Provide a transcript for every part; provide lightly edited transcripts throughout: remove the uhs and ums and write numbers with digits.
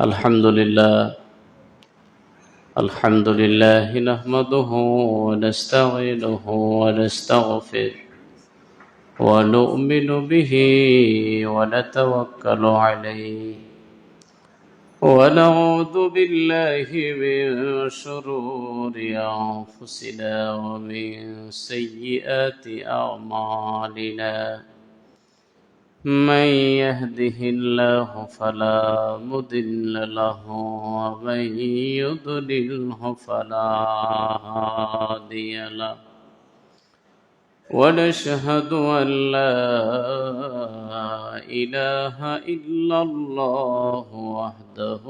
الحمد لله نحمده ونستعينه ونستغفره ونؤمن به ونتوكل عليه ونعوذ بالله من شرور أنفسنا ومن سيئات أعمالنا من يهده الله فلا مضل له ومن يضلله فلا هادي له ونشهد أن لا إله إلا الله وحده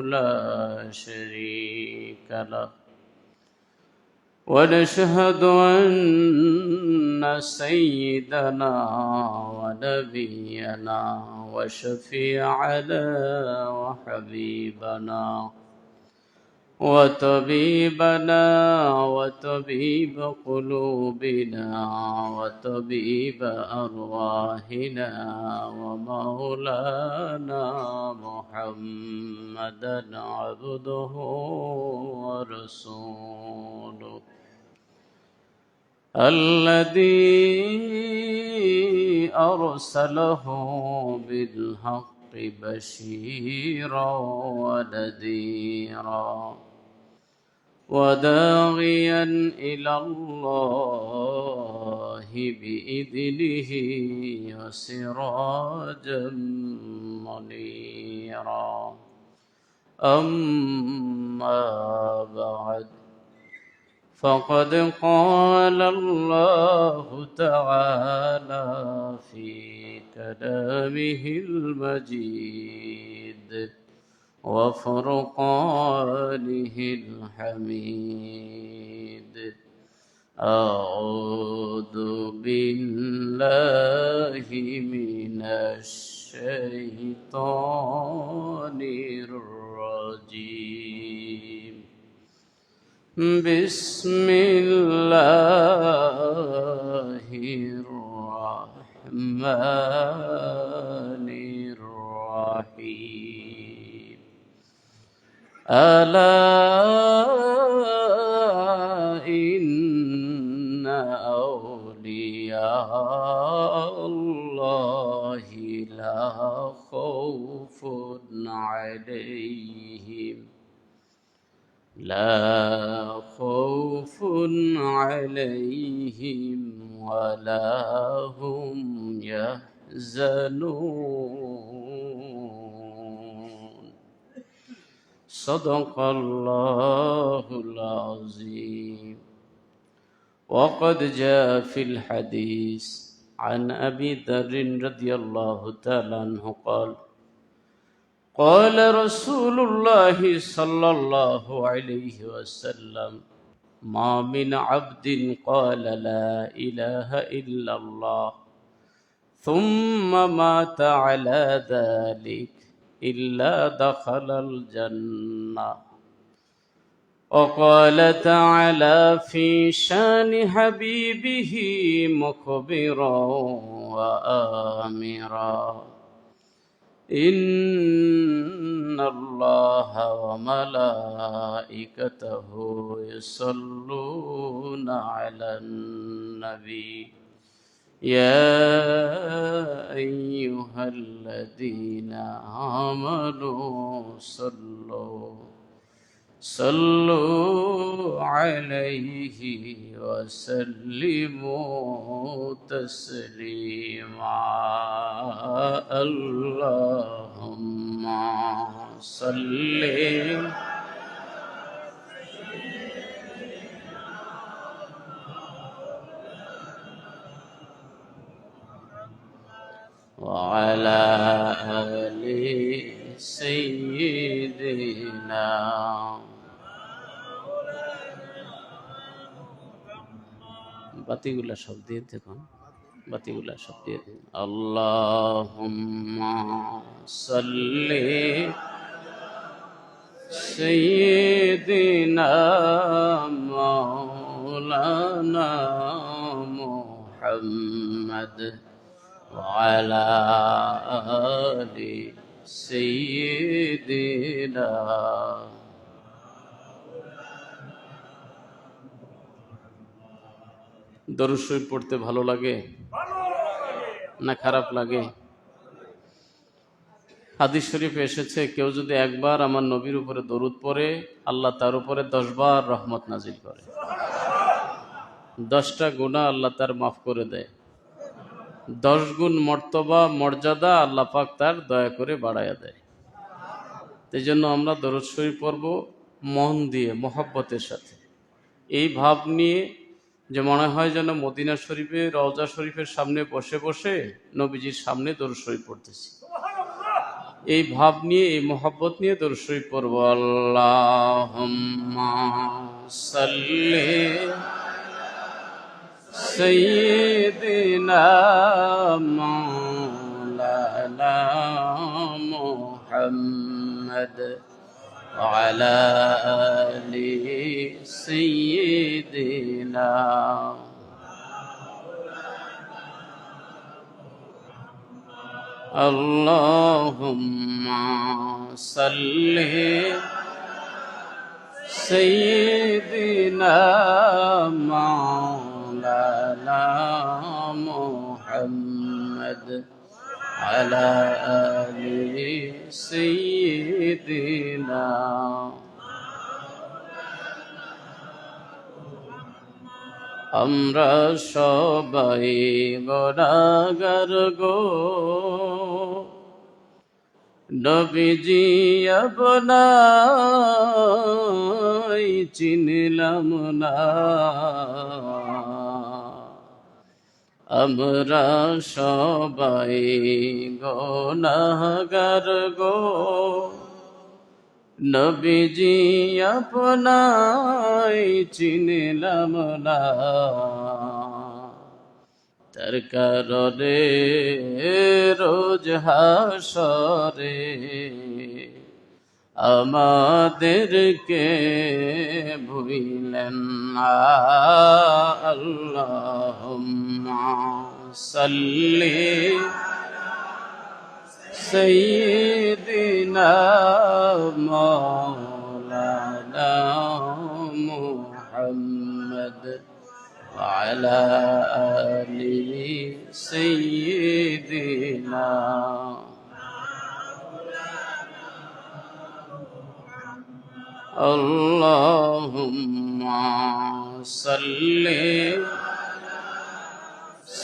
لا شريك له ونشهد أن سيدنا ونبينا وشفيعنا وحبيبنا وطبيبنا وطبيب قلوبنا وطبيب أرواحنا ومولانا محمدا عبده ورسوله الذي أرسله بالحق بشيرا ونذيرا وداعيا إلى الله بإذنه وسراجا منيرا أما بعد فقد قال الله تعالى في كلامه المجيد وفرقانه الحميد أعوذ بالله من الشيطان الرجيم بسم الله الرحمن الرحيم ألا إن أولياء الله لا خوف عليهم ولا هم يحزنون صدق الله العظيم. وقد جاء في الحديث عن أبي ذر رضي الله تعالى عنه قال قال رسول الله صلى الله عليه وسلم ما من عبد قال لا إله إلا الله ثم مات على ذلك إلا دخل الجنة. وقال تعالى في شان حبيبه مخبرا وآمرا إن الله وملائكته يصلون على النبي يا أيها الذين آمنوا صلوا عليه وسلموا تسليما. اللهم صل وعلى آل سيدنا বাতিগুলা সব দিয়ে দেখুন, বাতিগুলা সব দিয়ে দিন। আল্লাহুম্মা সাল্লি সাইয়্যিদিনা মাওলানা মুহাম্মদ ওয়া আলা আলি سيدنا দরুদ শরীফ পড়তে ভালো লাগে না খারাপ লাগে? হাদিস শরীফে এসেছে, কেউ যদি একবার আমার নবীর উপরে দরুদ পড়ে আল্লাহ তার উপরে 10 বার রহমত নাজিল করে, 10টা গুনাহ আল্লাহ তার মাফ করে দেয়, 10 গুণ মর্তবা মর্যাদা আল্লাহ পাক তার দয়া করে বাড়ায়া দেয়। এই জন্য আমরা দরুদ শরীফ পড়ব মন দিয়ে, মহব্বতের সাথে, এই ভাব নিয়ে যে মনে হয় যেন মদিনা শরীফে রওজা শরীফের সামনে বসে বসে নবীজির সামনে দরুদ শরীফ পড়তেছি। এই ভাব নিয়ে, এই মহব্বত নিয়ে দরুদ শরীফ পড়ব। আল্লাহুম্মা সাল্লি সাইয়্যিদিনা মাওলানা মুহাম্মদ وعلى آل سيدنا اللهم صل سيدنا مولانا محمد على آل سيدنا আমরা সবাই গুনাহগার গো, নবীজি আপনায় চিনলাম না। আমরা সবাই গুনাহগার গো, নবীজি আপনায় চিনলাম না। তার কারণে রোজ হাসরে আমাদেরকে ভুলিলেন না। আল্লাহুম্মা সাল্লি সাইয়্যিদিনা মাওলানা মুহাম্মদ وعلى آل سيدنا اللهم صل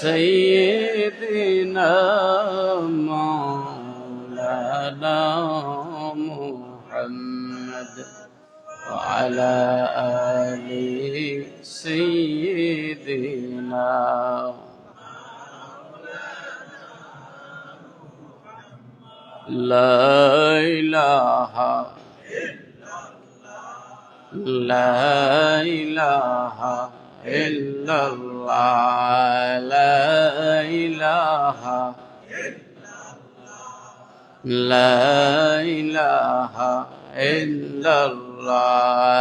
سيدنا مولانا محمد وعلى آل سيدنا لا إله إلا الله لا إله إلا الله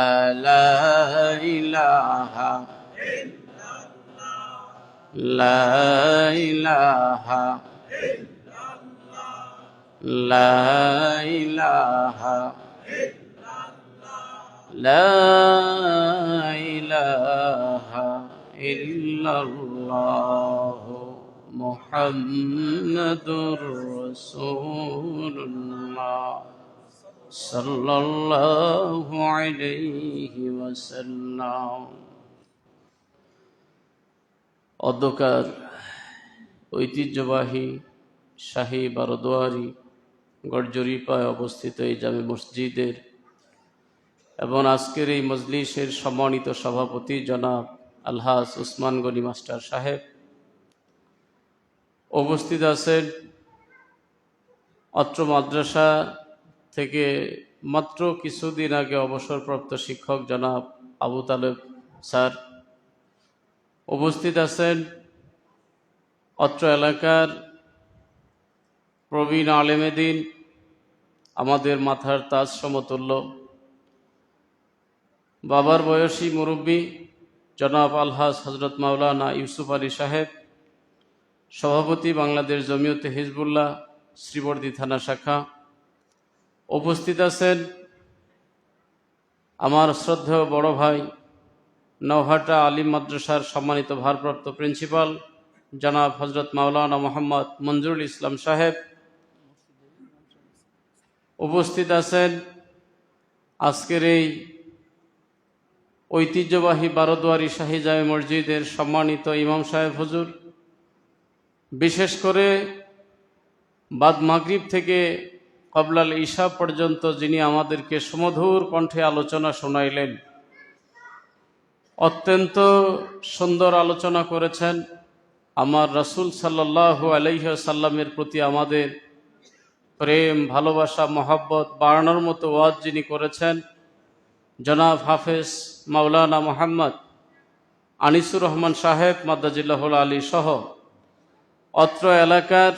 لا إله إلا الله محمد رسول الله صلى الله عليه وسلم। অধ্যকার ঐতিহ্যবাহী শাহী বারোদুয়ারি গড়জরিপায় অবস্থিত এই জামে মসজিদের এবং আজকের এই মজলিসের সম্মানিত সভাপতি জনাব আলহাজ উসমান গনি মাস্টার সাহেব উপস্থিত আছেন। অত্র মাদ্রাসা থেকে মাত্র কিছুদিন আগে অবসরপ্রাপ্ত শিক্ষক জনাব আবু তালেব স্যার উপস্থিত আছেন। অত্র এলাকার প্রবীণ আলেমে দ্বীন, আমাদের মাথার তাজ সমতুল্য, বাবার বয়সী মুরব্বী জনাব আলহাজ হজরত মাওলানা ইউসুফ আলী সাহেব, সভাপতি বাংলাদেশ জমিয়তে হিজবুল্লাহ শ্রীবর্দী থানা শাখা, উপস্থিত আছেন আমার শ্রদ্ধেয় বড় ভাই নওহাটা আলিম মাদ্রাসার সম্মানিত ভারপ্রাপ্ত প্রিন্সিপাল জনাব হজরত মাওলানা মোহাম্মদ মঞ্জুরুল ইসলাম সাহেব। উপস্থিত আছেন আজকের এই ঐতিহ্যবাহী বারোদুয়ারি শাহী জামে মসজিদের সম্মানিত ইমাম সাহেব হুজুর। বিশেষ করে বাদ মাগরিব থেকে কবলাল ঈশা পর্যন্ত যিনি আমাদেরকে সুমধুর কণ্ঠে আলোচনা শোনাইলেন, অত্যন্ত সুন্দর আলোচনা করেছেন। আমার রাসূল সাল্লাল্লাহু আলাইহি ওয়াসাল্লামের প্রতি আমাদের প্রেম, ভালোবাসা, মহব্বত বাড়ানোর মতো ওয়াজ যিনি করেছেন জনাব হাফেজ মাওলানা মোহাম্মদ আনিসুর রহমান সাহেব মাদ্দাজিল্লাহুল আলী সহ অত্র এলাকার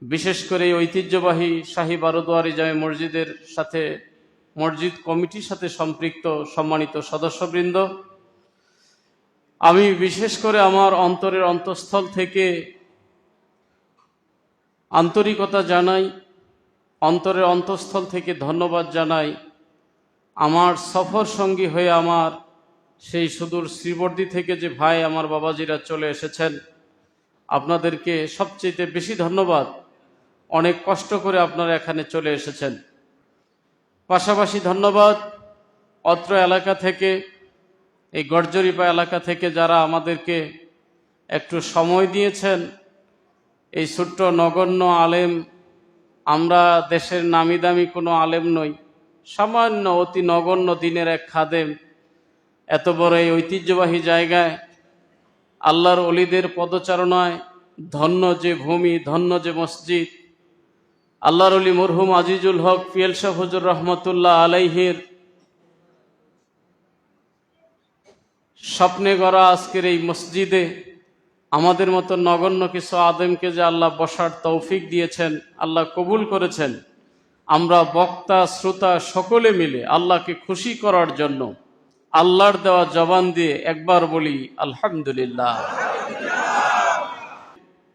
বিশেষ করে ঐতিহ্যবাহী শাহী বারোদুয়ারি জামে মসজিদের সাথে মসজিদ কমিটির সাথে সম্পৃক্ত সম্মানিত সদস্যবৃন্দ, আমি বিশেষ করে আমার অন্তরের অন্তঃস্থল থেকে আন্তরিকতা জানাই, অন্তরের অন্তঃস্থল থেকে ধন্যবাদ জানাই আমার সফর সঙ্গী হয়ে আমার সেই সুদূর শ্রীবর্দী থেকে যে ভাই আমার বাবাজিরা চলে এসেছেন, আপনাদেরকে সবচেয়ে বেশি ধন্যবাদ। অনেক কষ্ট করে আপনারা এখানে চলে এসেছেন। পাশাপাশি ধন্যবাদ অত্র এলাকা থেকে, এই গড়জরিপা এলাকা থেকে যারা আমাদেরকে একটু সময় দিয়েছেন। এই ছোট্ট নগণ্য আলেম, আমরা দেশের নামি দামি কোনো আলেম নই, সামান্য অতি নগণ্য দিনের এক খাদেম, এত বড় এই ঐতিহ্যবাহী জায়গায় আল্লাহর ওলিদের পদচারণায় ধন্য যে ভূমি, ধন্য যে মসজিদ, আল্লাহর ওলি মরহুম আজিজুল হক পিএল শাহ হুজুর রহমতুল্লাহ আলাইহির স্বপ্নে গড়া আজকের এই মসজিদে আমাদের মতো নগণ্য কিছু আলেমকে যে আল্লাহ বসার তৌফিক দিয়েছেন, আল্লাহ কবুল করেছেন, আমরা বক্তা শ্রোতা সকলে মিলে আল্লাহকে খুশি করার জন্য আল্লাহর দেওয়া জবান দিয়ে একবার বলি আলহামদুলিল্লাহ।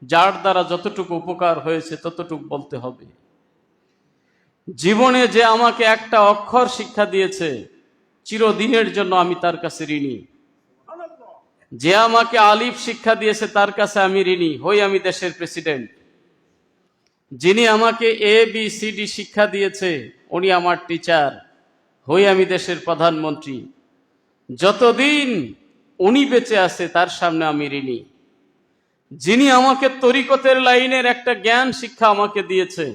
যার দ্বারা যতটুকু উপকার হয়েছে ততটুকু বলতে হবে। জীবনে যে আমাকে একটা অক্ষর শিক্ষা দিয়েছে, চিরদিনের জন্য আমি তার কাছে ঋণী। যে আমাকে আলিফ শিক্ষা দিয়েছে তার কাছে আমি ঋণী, হই আমি দেশের প্রেসিডেন্ট। যিনি আমাকে ABCD শিক্ষা দিয়েছে উনি আমার টিচার, হই আমি দেশের প্রধানমন্ত্রী। যতদিন উনি বেঁচে আছে তার সামনে আমি ঋণী। যিনি আমাকে তরিকতের লাইনের একটা জ্ঞান শিক্ষা আমাকে দিয়েছে,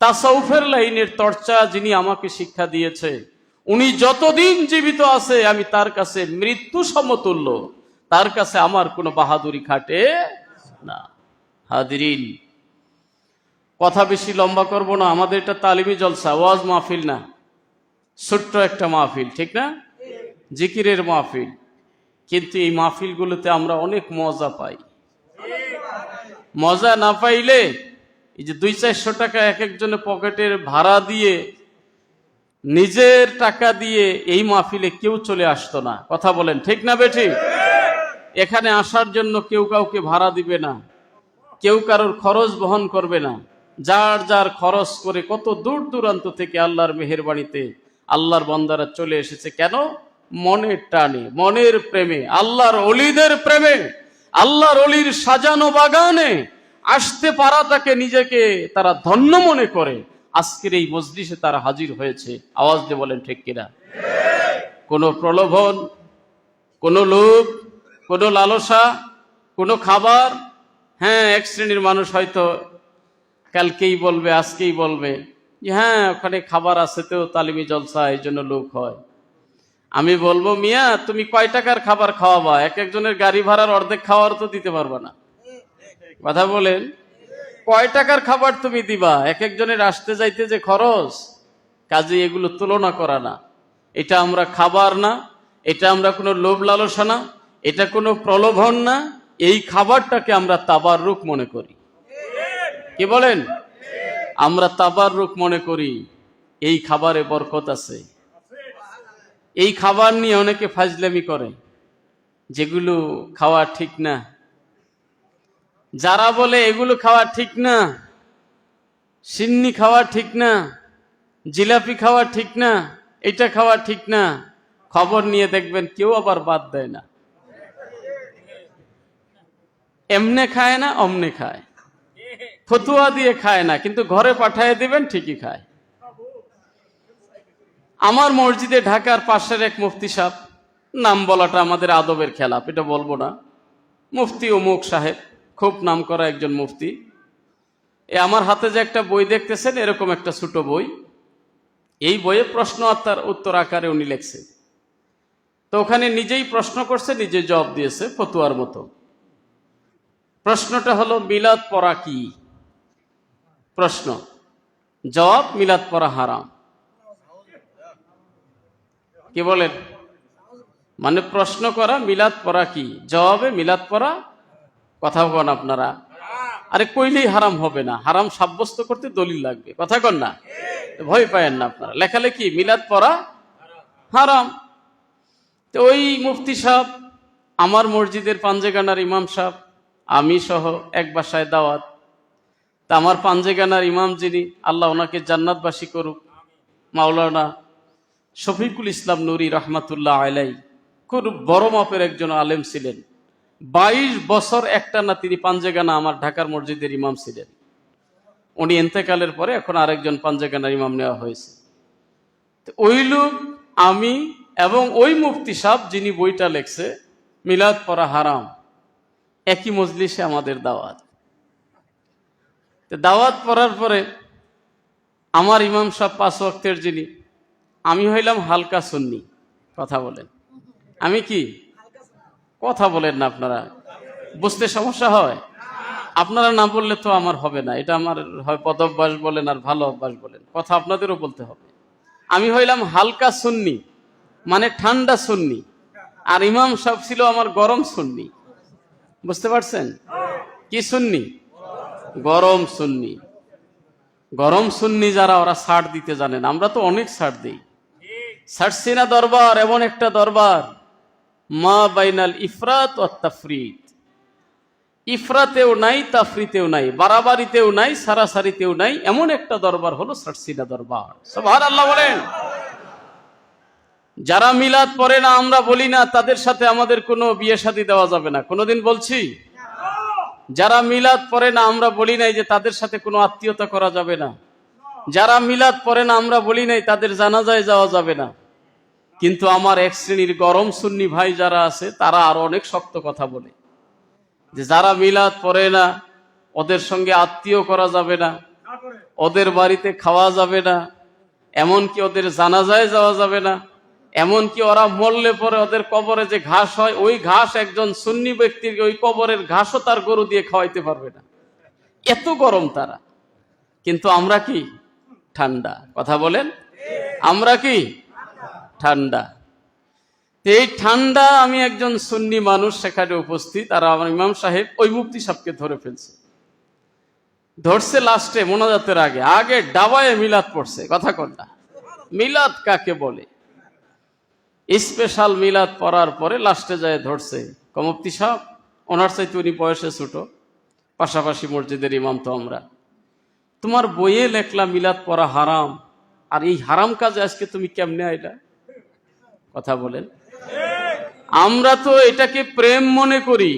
তাসাউফের লাইনের চর্চা যিনি আমাকে শিক্ষা দিয়েছে, উনি যতদিন জীবিত আছে আমি তার কাছে মৃত্যু সমতুল্য, তার কাছে আমার কোনো বাহাদুরি খাটে না। হাদিরিন, কথা বেশি লম্বা করব না, আমাদের এটা তালিমি জলসা, ওয়াজ মাহফিল না, ছোট্ট একটা মাহফিল, ঠিক না? জিকিরের মাহফিল। কিন্তু এই মাহফিলগুলোতে আমরা অনেক মজা পাই। মজা না পাইলে এই যে 200-400 টাকা এক একজনের পকেটের ভাড়া দিয়ে, নিজের টাকা দিয়ে এই মাহফিলে কেউ চলে আসতো না। কথা বলেন ঠিক না বেঠিক? এখানে আসার জন্য কেউ কাউকে ভাড়া দিবে না, কেউ কারোর খরচ বহন করবে না। যার যার খরচ করে কত দূর দূরান্ত থেকে আল্লাহর মেহেরবাড়িতে আল্লাহর বান্দারা চলে এসেছে। কেন? মনের টানে, মনের প্রেমে, আল্লাহর ওলিদের প্রেমে, আল্লাহর ওলির সাজানো বাগানে আসতে পারাটাকে নিজেকে তারা ধন্য মনে করে আজকের এই মজলিসে তারা হাজির হয়েছে। আওয়াজ দিয়ে বলেন ঠিক কিনা? কোনো প্রলোভন, কোনো লোভ, কোনো লালসা, কোনো খাবার। হ্যাঁ, এক শ্রেণীর মানুষ হয়তো কালকেই বলবে, আজকেই বলবে যে হ্যাঁ ওখানে খাবার আছে তো তালিমি জলসা, এই জন্য লোক হয়। আমি বলবো, মিয়া তুমি কয় টাকার খাবার খাওয়াবা? এক একজনের গাড়ি ভাড়ার অর্ধেক খাওয়ার তো দিতে পারবা না। কথা বলেন, কয় টাকার খাবার তুমি দিবা? এক একজনের আসতে যাইতে যে খরচ, কাজে এগুলো তুলনা করা না। এটা আমরা খাবার না, এটা আমরা কোনো লোভ লালসা না, এটা কোনো প্রলোভন না। এই খাবারটাকে আমরা তাবাররুক মনে করি। কি বলেন? আমরা তাবাররুক মনে করি। এই খাবারে বরকত আছে। এই খাবার নিয়ে অনেকে ফাজলামি করে, যেগুলো খাওয়া ঠিক না। যারা বলে এগুলো খাওয়া ঠিক না, সিন্নি খাওয়া ঠিক না, জিলাপি খাওয়া ঠিক না, এটা খাওয়া ঠিক না, খবর নিয়ে দেখবেন কেউ আবার বাদ দেয় না। এমনে খায় না, অমনে খায়, ফতুয়া দিয়ে খায় না, কিন্তু ঘরে পাঠিয়ে দিবেন ঠিকই খায়। আমার মসজিদে ঢাকার পাশের এক মুফতি সাহেব, নাম বলাটা আমাদের আদবের খেলাপ, এটা বলবো না, মুফতি অমুক সাহেব, খুব নাম করা একজন মুফতি। আমার হাতে যে একটা বই দেখতেছেন, এরকম একটা ছোট বই, এই বইয়ে প্রশ্ন আর তার উত্তর আকারে উনি লিখছেন। তো ওখানে নিজেই প্রশ্ন করছে, নিজে জবাব দিয়েছে ফতুয়ার মতো। প্রশ্নটা হলো মিলাদ পড়া কি? প্রশ্ন, জবাব মিলাদ পড়া হারাম। কি বলেন? মানে প্রশ্ন করা মিলাদ পড়া কি, জবাবে মিলাদ পড়া, কথা বলেন আপনারা। আরে কইলেই হারাম হবে না, হারাম সাব্যস্ত করতে দলিল লাগবে, কথা কন না, ভয় পায়েন না আপনারা। লেখালেখি মিলাদ পড়া হারাম। তো ওই মুফতি সাহেব, আমার মসজিদের পাঞ্জেগানার ইমাম সাহেব, আমি সহ এক বাসায় দাওয়াত। তা আমার পাঞ্জেগানার ইমাম যিনি, আল্লাহ ওনাকে জান্নাতবাসী করুক, মাওলানা শফিকুল ইসলাম নুরি রহমাতুল্লাহ আলাই, খুব বড় মাপের একজন আলেম ছিলেন। 22 বছর একটানা তিনি পাঞ্জেগানা আমার ঢাকার মসজিদের ইমাম ছিলেন। উনি ইন্তেকালের পরে এখন আরেকজন পাঞ্জেগানার ইমাম নেওয়া হয়েছে। ওই লোক, আমি এবং ওই মুফতি সাহেব যিনি বইটা লেখছে মিলাদ পড়া হারাম, একই মজলিসে আমাদের দাওয়াত। দাওয়াত পড়ার পরে আমার ইমাম সাহেব 5 ওয়াক্তের যিনি, আমি হইলাম হালকা সুন্নি, কথা বলেন। আমি কি, কথা বলেন না আপনারা, বুঝতে সমস্যা হয়। আপনারা না বললে তো আমার হবে না, এটা আমার হয় পদ অভ্যাস বলেন আর ভালো অভ্যাস বলেন, কথা আপনাদেরও বলতে হবে। আমি হইলাম হালকা সুন্নি, মানে ঠান্ডা সুন্নি, আর ইমাম সাহেব ছিল আমার গরম সুন্নি। বুঝতে পারছেন? কি সুন্নি? গরম সুন্নি। গরম সুন্নি যারা, ওরা ছাড় দিতে জানেন, আমরা তো অনেক ছাড় দিই। ছাড়ছি না দরবার, এমন একটা দরবার, মা বাইনাল ইফরাত ও তাফরিত, ইফরাতেও নাই, তাফরিতেও নাই, বাড়াবাড়িতেও নাই, সারাসারিতেও নাই, এমন একটা দরবার হলো ছাড়ছিনা দরবার। সুবহানাল্লাহ বলেন। যারা মিলাদ পড়ে না, আমরা বলি না তাদের সাথে আমাদের কোনো বিয়ে শাদী দেওয়া যাবে না, কোনোদিন বলছি? যারা মিলাদ পড়ে না, আমরা বলি নাই যে তাদের সাথে কোনো আত্মীয়তা করা যাবে না। যারা মিলাদ পড়ে না, আমরা বলি নাই তাদের জানাজায় যাওয়া যাবে না। কিন্তু আমার এক শ্রেণীর গরম সুন্নি ভাই যারা আছে, তারা আরো অনেক শক্ত কথা বলে, যে যারা মিলাদ পড়ে না ওদের সঙ্গে আত্মীয় করা যাবে না, ওদের বাড়িতে খাওয়া যাবে না, এমনকি ওদের জানাজায় যাওয়া যাবে না, এমনকি ওরা মরলে পরে ওদের কবরে যে ঘাস হয়, ওই ঘাস একজন সুন্নি ব্যক্তির ওই কবরের ঘাসও তার গরু দিয়ে খাওয়াইতে পারবে না। এত গরম তারা। কিন্তু আমরা কি ঠান্ডা, কথা বলেন। আমরা কি ঠান্ডা। এই ঠান্ডা, আমি একজন সুন্নি মানুষ সেখানে উপস্থিত, আর আমার ইমাম সাহেব ওই মুফতি সাহেবকে ধরে ফেলছে। ধরছে লাস্টে মোনাজাতের আগে, আগে ডাবায় মিলাদ পড়ছে, কথা কন না। মিলাদ কাকে বলে? স্পেশাল মিলাদ পড়ার পরে লাস্টে যায় ধরছে, মুফতি সাহেব, ওনার চাইতে উনি বয়সে ছোট, পাশাপাশি মসজিদের ইমাম তো আমরা, তোমার বইয়ে লেখলা মিলাদ পড়া হারাম, আর এই হারাম কাজে আজকে তুমি কেমনে আইলা? কথা বলেন। আমরা তো এটাকে প্রেম মনে করি,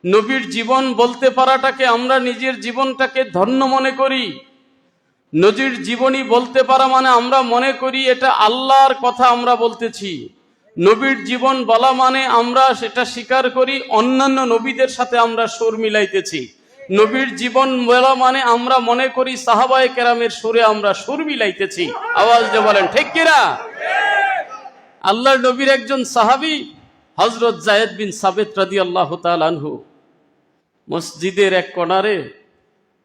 নবীর জীবন বলতে পারাটাকে আমরা নিজের জীবনটাকে ধন্য মনে করি। নবীর জীবনী বলতে পারা মানে আমরা মনে করি এটা আল্লাহর কথা আমরা বলতেছি। নবীর জীবন বলা মানে আমরা সেটা স্বীকার করি অন্যান্য নবীদের সাথে আমরা সুর মিলাইতেছি। নবীর জীবন বলা মানে আমরা মনে করি সাহাবায়ে কেরামের সুরে আমরা সুর মিলাইতেছি। আওয়াজ দিয়ে বলেন ঠিক কিনা? আল্লাহর নবীর একজন সাহাবী হযরত যায়েদ বিন সাবিত রাদিয়াল্লাহু তাআলা আনহু মসজিদের এক কোণারে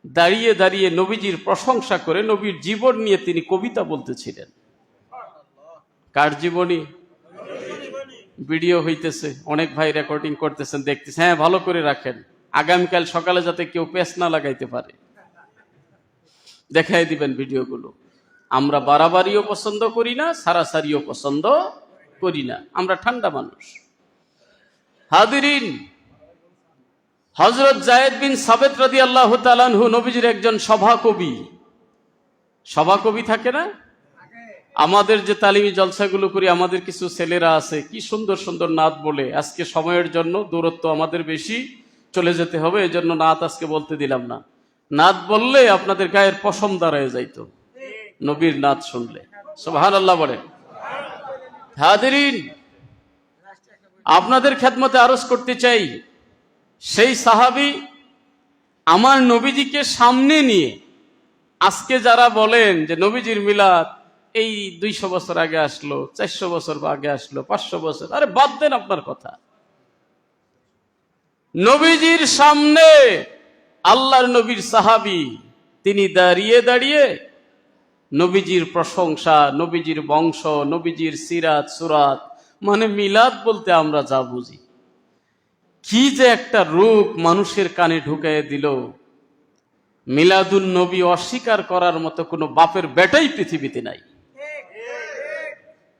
দাঁড়িয়ে দাঁড়িয়ে নবীজির প্রশংসা করে নবীর জীবন নিয়ে তিনি কবিতা বলতেছিলেন। কার জীবনী? ভিডিও হইতেছে, অনেক ভাই রেকর্ডিং করতেছেন, দেখতেছেন। হ্যাঁ, ভালো করে রাখেন, আগামীকাল সকালে যাতে কেউ পেছ না লাগাইতে পারে। দেখাই দিবেন ভিডিওগুলো। আমরা বাড়াবাড়িও পছন্দ করি না, সারাসারিও পছন্দ করি না, আমরা ঠান্ডা মানুষ। হাদিরিন, হযরত যায়েদ বিন সাবিত রাদিয়াল্লাহু তাআলা আনহু নবীজির একজন সভাকবি। সভাকবি থাকে না, আমাদের যে তালিমি জলসাগুলো করি, আমাদের কিছু ছেলেরা আছে কি সুন্দর সুন্দর নাত বলে। আজকে সময়ের জন্য দূরত্ব আমাদের বেশি, চলে যেতে হবে, এই জন্য নাত আজকে বলতে দিলাম না। নাত বললে আপনাদের গায়ের পশম দাঁড়ায় যাইতো নবীর নাত শুনলে। সুবহানাল্লাহ বলে। হাজিরিন, আপনাদের খেদমতে আরজ করতে চাই, সেই সাহাবী আমার নবীজিকে সামনে নিয়ে আজকে যারা বলেন যে নবীজির মিলাদ এই 200 বছর আগে আসলো, 400 বছর আগে আসলো, 500 বছর, আরে বাদ দেন আপনার কথা। নবীজির সামনে আল্লাহর নবীর সাহাবী তিনি দাঁড়িয়ে দাঁড়িয়ে নবীজির প্রশংসা, নবীজির বংশ, নবীজির সিরাত সুরাত, মানে মিলাদ বলতে আমরা যা বুঝি, কি যে একটা রূপ মানুষের কানে ঢুকাইয়ে দিল। মিলাদুন নবী অস্বীকার করার মতো কোনো বাপের বেটাই পৃথিবীতে নাই।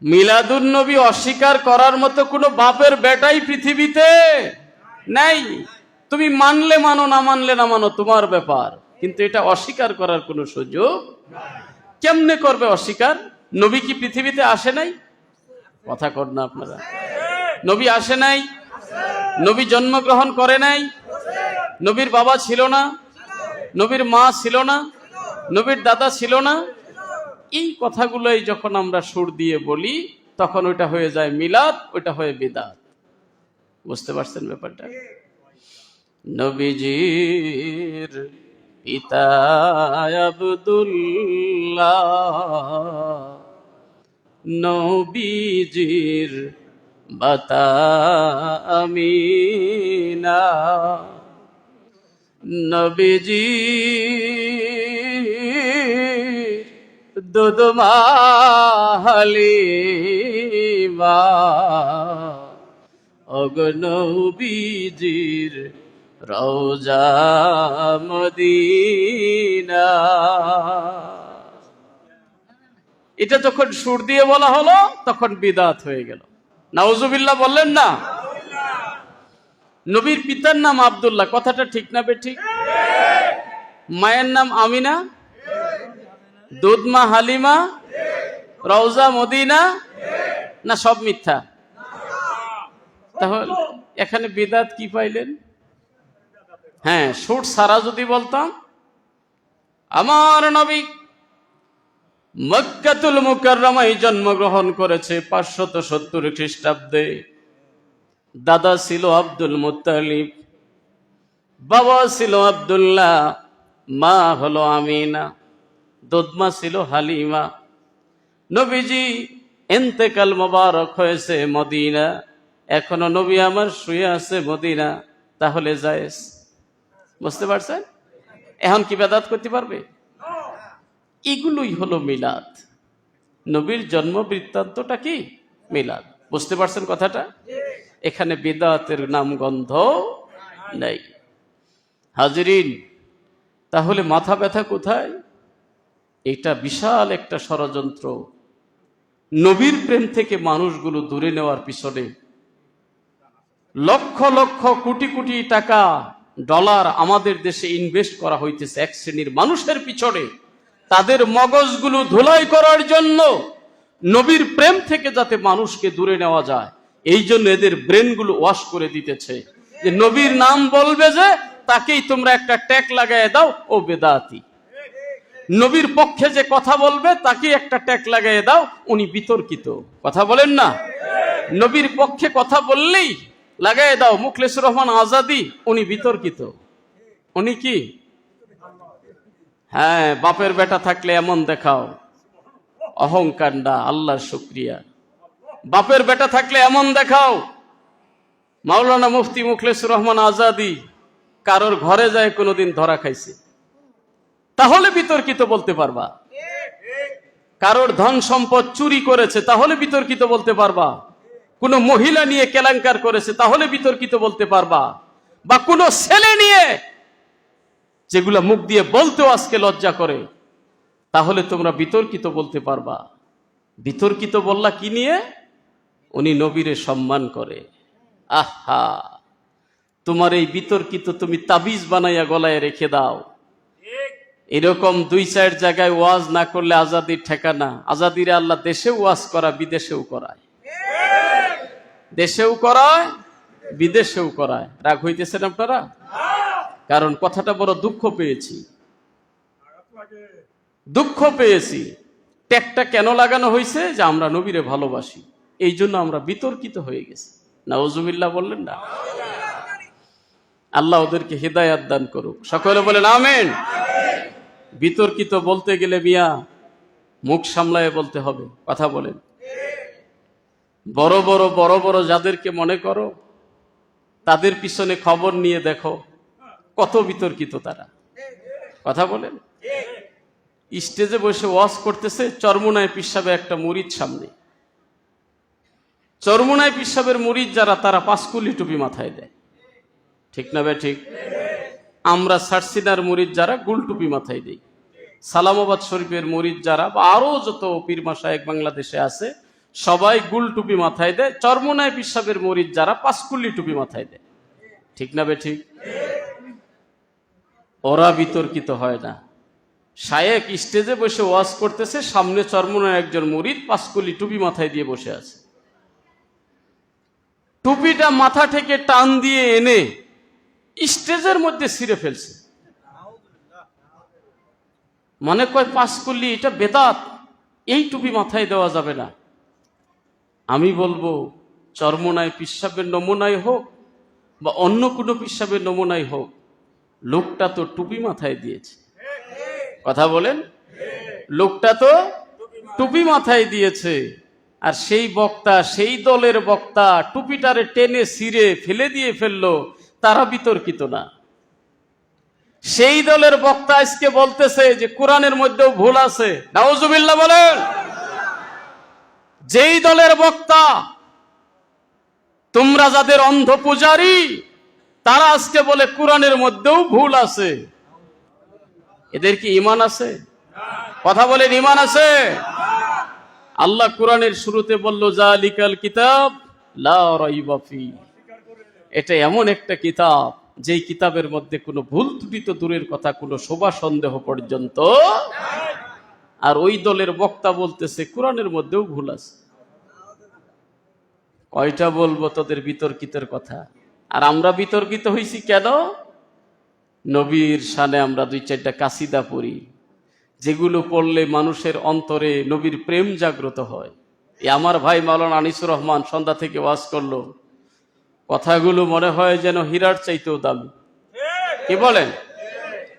মিলাদুন নবী অস্বীকার করার মতো কোনো বাপের বেটাই পৃথিবীতে নাই। তুমি মানলে মানো, না মানলে না মানো, তোমার ব্যাপার, কিন্তু এটা অস্বীকার করার কোনো সুযোগ। কেমনে করবে অস্বীকার? নবী কি পৃথিবীতে আসে নাই? কথা কর না আপনারা। নবী আসে নাই? নবী জন্মগ্রহণ করে নাই? নবীর বাবা ছিল না? নবীর মা ছিল না? নবীর দাদা ছিল না? এই কথাগুলোই যখন আমরা সুর দিয়ে বলি, তখন ওইটা হয়ে যায় মিলাদ, ওইটা হয়ে বিদআত। বুঝতে পারছেন ব্যাপারটা? নবীজির পিতা আব্দুল্লাহ, নবীজির মাতা আমিনা, নবীজির দুধ মা হালিমা, ওগো নবীজির রওজা মদিনা। এটা যখন সুর দিয়ে বলা হলো তখন বিদআত হয়ে গেল। নাউজুবিল্লাহ বললেন না? নবীর পিতার নাম আব্দুল্লাহ, কথাটা ঠিক না বেঠিক? মায়ের নাম আমিনা, দুধ মা হালিমা, রওজা মদিনা, না সব মিথ্যা? তাহলে এখানে বিদআত কি পাইলেন? হ্যাঁ, সুর সারা যদি বলতাম, আমার নবী মক্কাতুল মুকাররমায় জন্মগ্রহণ করেছে 570 খ্রিস্টাব্দে। দাদা ছিল আব্দুল মুত্তালিব, বাবা ছিল আব্দুল্লাহ, মা হলো আমিনা, দুধমা ছিল হালিমা। নবীজি ইন্তেকাল মোবারক হয়েছে মদিনা, এখনো নবী আমার শুয়ে আছে মদিনা, তাহলে জায়েজ। বুঝতে পারছেন? এখন কি বিদআত করতে পারবে? এগুলোই হলো মিলাদ। নবীর জন্ম বৃত্তান্তটা কি? মিলাদ। বুঝতে পারছেন কথাটা? এখানে বিদআতের নাম গন্ধ নেই। হাজিরিন, তাহলে মাথা ব্যথা কোথায়? এটা বিশাল একটা ষড়যন্ত্র। নবীর প্রেম থেকে মানুষগুলো দূরে নেওয়ার পিছনে লক্ষ লক্ষ কোটি কোটি টাকা ডলার আমাদের দেশে ইনভেস্ট করা হইতেছে এক শ্রেণীর মানুষের পিছনে, তাদের মগজগুলো ধুলাই করার জন্য, নবীর প্রেম থেকে যাতে মানুষকে দূরে নেওয়া যায়, এই জন্য এদের ব্রেনগুলো ওয়াশ করে দিতেছে যে নবীর নাম বলবে যে তাকেই তোমরা একটা ট্যাগ লাগায় দাও, ও বেদাতি। নবীর পক্ষে যে কথা বলবে তাকে একটা ট্যাগ লাগায় দাও, উনি বিতর্কিত। কথা বলেন না? নবীর পক্ষে কথা বললেই লাগায় দাও মুখলেসুর রহমান আজাদি, উনি বিতর্কিত। উনি কি? হ্যাঁ, বাপের বেটা থাকলে এমন দেখাও, অহংকার না, আল্লাহর শুকরিয়া। বাপের বেটা থাকলে এমন দেখাও। মাওলানা মুফতি মুখলেসুর রহমান আজাদি কারোর ঘরে যায় কোনোদিন ধরা খাইছে, তাহলে বিতর্কিত বলতে পারবা। কারোর ধন সম্পদ চুরি করেছে, তাহলে বিতর্কিত বলতে পারবা। কোন মহিলা নিয়ে কেলেঙ্কার করেছে, তাহলে বিতর্কিত বলতে পারবা। বা কোন ছেলে নিয়ে, যেগুলা মুখ দিয়ে বলতেও আজকে লজ্জা করে, তাহলে তোমরা বিতর্কিত বলতে পারবা। বিতর্কিত বললা কি নিয়ে? উনি নবীরে সম্মান করে। আহা, তোমার এই বিতর্কিত তুমি তাবিজ বানাইয়া গলায় রেখে দাও। এরকম 2-4 জায়গায় ওয়াজ না করলে আজাদির ঠিকানা। আজাদিরে আল্লাহ দেশেও ওয়াজ করা, বিদেশেও করায়, দেশেও করায় বিদেশেও করায়। রাগ হইতেছেন আপনারা? কারণ কথাটা বড় দুঃখ পেয়েছি, দুঃখ পেয়েছি। ট্যাগটা কেন লাগানো হয়েছে? যে আমরা নবীরে ভালোবাসি, এই জন্য আমরা বিতর্কিত হয়ে গেছি। নাউজুবিল্লাহ বললেন না? আল্লাহ ওদেরকে হিদায়াত দান করুক। সকলে বলেন আমিন। বিতর্কিত বলতে গেলে মিয়া মুখ সামলায় বলতে হবে, কথা বলেন। বড় বড় যাদেরকে মনে করো, তাদের পিছনে খবর নিয়ে দেখো কত বিতর্কিত তারা, কথা বলেন। স্টেজে বসে ওয়াজ করতেছে, চরমুনায় পিসাবে একটা মুরিদ সামনে। চরমুনায় পিসাবের মুরিদ যারা, তারা 5 কুলি টুপি মাথায় দেয়, ঠিক না ভাই? ঠিক। আমরা সারসিনার মুরিদ যারা, গুল টুপি মাথায় দেই। সালামাবাদ শরীফের মুরিদ যারা, বা আরো যত পীর মাশায়েখ বাংলাদেশে আছে, সবাই গুল টুপি মাথায় দেয়। চরমুনায় পিসাবের মুরিদ যারা, 5 কুলি টুপি মাথায় দেয়, ঠিক না ভাই? ঠিক। ওরা বিতর্কিত হয় না। শায়েখ স্টেজে বসে ওয়াজ করতেছে, সামনে চরমুনায় একজন মুরিদ 5 কুলি টুপি মাথায় দিয়ে বসে আছে। টুপিটা মাথা থেকে টান দিয়ে এনে স্টেজের মধ্যে ছিঁড়ে ফেলছে। মনে কয় 5 কুলি, এটা বেদাত, এই টুপি মাথায় দেওয়া যাবে না। আমি বলবো, চরমুনায় পিসাবের নমুনায় হোক বা অন্য কোনো পিসাবের নমুনায় হোক, লোকটা তো টুপি মাথায় দিয়েছে, কথা বলেন। লোকটা তো টুপি মাথায় দিয়েছে। আর সেই বক্তা, সেই দলের বক্তা টুপিটারে টেনে ছিঁড়ে ফেলে দিয়ে ফেললো, তারা বিতর্কিত না। সেই দলের বক্তা আজকে বলতেছে যে কোরআনের মধ্যেও ভুল আছে, নাউজুবিল্লাহ বলেন। যেই দলের বক্তা, তোমরা যাদের অন্ধ পূজারী, তারা আজকে বলে কোরআনের মধ্যেও ভুল আছে। এদের কি ঈমান আছে? কথা বলেন, ঈমান আছে? আল্লাহ কোরআনের শুরুতে বলল, জালিকাল কিতাব লা রাইবা ফি। এটা এমন একটা কিতাব, যেই কিতাবের মধ্যে কোনো ভুল ত্রুটি তো দূরের কথা, কোনো শোভা সন্দেহ পর্যন্ত। আর ওই দলের বক্তা বলতেছে কোরআনের মধ্যেও ভুল আছে। কয়টা বলবো তোদের বিতর্কিতের কথা? আর আমরা বিতর্কিত হইছি কেন? নবীর শানে আমরা 2-4টা কাসিদা পড়ি, যেগুলো পড়লে মানুষের অন্তরে নবীর প্রেম জাগ্রত হয়। আমার ভাই মাওলানা আনিসুর রহমান সন্ধ্যা থেকে ওয়াজ করলো, কথাগুলো মনে হয় যেন হীরার চাইতেও দামি। কি বলেন?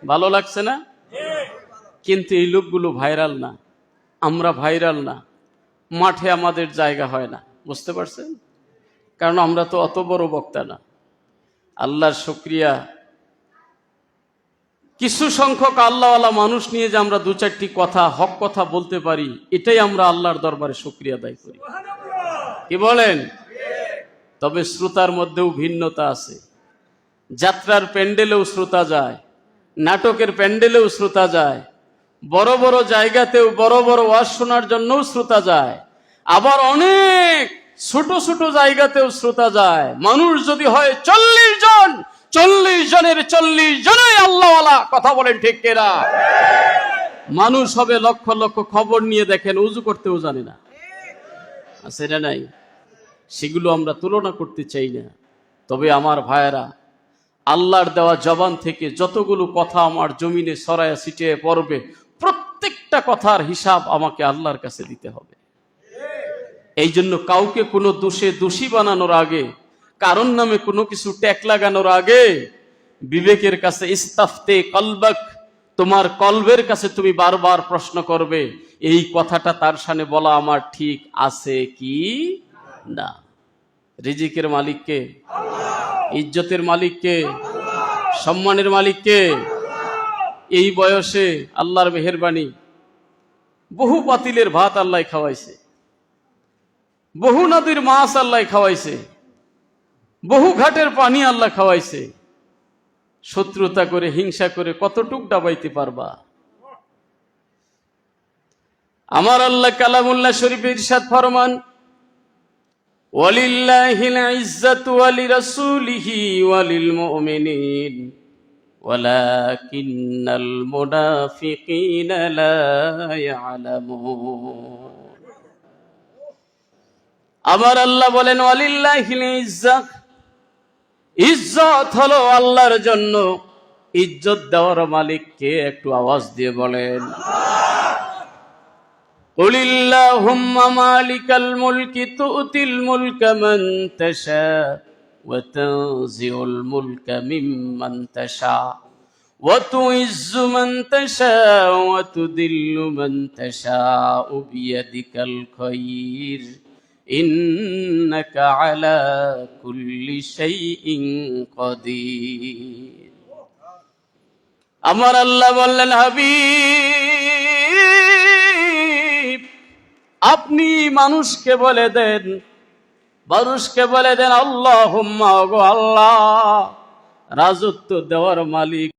ভালো লাগছে না? কিন্তু এই লোকগুলো ভাইরাল না, আমরা ভাইরাল না, মাঠে আমাদের জায়গা হয় না, বুঝতে পারছেন? কারণ আমরা তো অত বড় বক্তা না। আল্লাহর শুকরিয়া, কিছু সংখ্যক আল্লাহওয়ালা মানুষ নিয়ে যে আমরা 2-4টি কথা, হক কথা বলতে পারি, এটাই আমরা আল্লাহর দরবারে শুকরিয়া আদায় করি। কি বলেন? তবে শ্রোতার মধ্যেও ভিন্নতা আছে। যাত্রার প্যান্ডেলেও শ্রোতা যায়, নাটকের প্যান্ডেলেও শ্রোতা যায়, বড় বড় জায়গাতেও বড় বড় ওয়াজ শোনার জন্যও শ্রোতা যায়, আবার অনেক ছোট ছোট জায়গাতেও শ্রোতা যায়। মানুষ যদি হয় 40 জন, 40 জনের 40 জনই আল্লাহওয়ালা, কথা বলেন ঠিক কিনা? মানুষ হবে লক্ষ লক্ষ, খবর নিয়ে দেখেন উজু করতেও জানে না, আছে না নাই? সেগুলো আমরা তুলনা করতে চাই না। তবে আমার ভাইয়েরা, আল্লাহর দেওয়া জবান থেকে যতগুলো কথা আমার জমিনে ছড়ায়া ছিটিয়ে পড়বে, প্রত্যেকটা কথার হিসাব আমাকে আল্লাহর কাছে দিতে হবে। এই জন্য কাউকে কোনো দোষে দোষী বানানোর আগে, কারণ নামে কোনো কিছু ট্যাগ লাগানোর আগে, বিবেকের কাছে ইস্তাফতে কলবক, তোমার কলবের কাছে তুমি বারবার প্রশ্ন করবে, এই কথাটা তার সামনে বলা আমার ঠিক আছে কি না। রিজিকের মালিক কে? ইজ্জতের মালিক কে? সম্মানের মালিক কে? এই বয়সে আল্লাহর মেহেরবানি, বহু পাতিলের ভাত আল্লাহ খাওয়াইছে, বহু নদীর মাছ আল্লাহ খাওয়াইছে, বহু ঘাটের পানি আল্লাহ খাওয়াইছে। শত্রুতা করে, হিংসা করে কতটুক ডাবাইতে পারবা? আমার আল্লাহ কালামুল্লাহ শরীফে ইরশাদ ফরমান, ওয়ালিল্লাহিল ইজ্জাতু ওয়ালিরাসূলিহি ওয়ালিল মুমিনিন ওয়ালাকিন্নাল মুনাফিকিনা লা ইয়ালামুন। আমার আল্লাহ বলেন, ওয়ালিল্লাহিল ইজ্জাত, ইজ্জত হলো আল্লাহর জন্য। ইজ্জত দেওয়ার মালিক কে? একটু আওয়াজ দিয়ে বলেন। কুলিল্লাহুম্মা মালিকাল মুলকি তুতিল মুলকা মান তাশা ওয়া তানজিউল মুলকা মিম্মান তাশা ওয়া তুইজ্জু মান তাশা ওয়া তুদিল্লু মান তাশা বিয়াদিকাল খায়র ইন্নাকা আলা কুল্লি শাইইন কাদির। আমার আল্লাহ বললেন, হাবিব, আপনি মানুষকে বলে দেন, আল্লাহুম্মা, ওগো আল্লাহ, রাজত্ব দেওয়ার মালিক